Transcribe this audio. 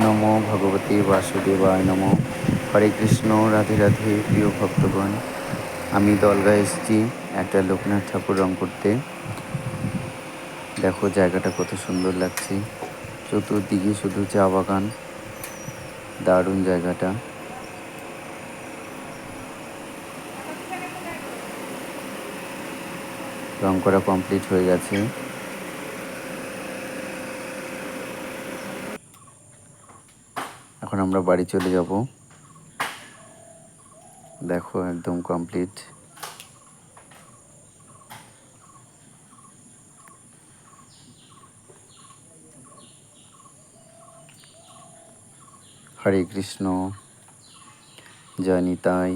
নমো ভগবতে বাসুদেবায় নমো। হরে কৃষ্ণ, রাধে রাধে। প্রিয় ভক্তগণ, আমি দলগা এসেছি একটা লোকনাথ ঠাকুর রং করতে। দেখো জায়গাটা কত সুন্দর লাগছে, চতুর্দিকে শুধু চা বাগান। দারুণ জায়গাটা। রং করা কমপ্লিট হয়ে গেছে। এখন আমরা বাড়ি চলে যাব। দেখো একদম কমপ্লিট। হরে কৃষ্ণ, জয় নিতাই।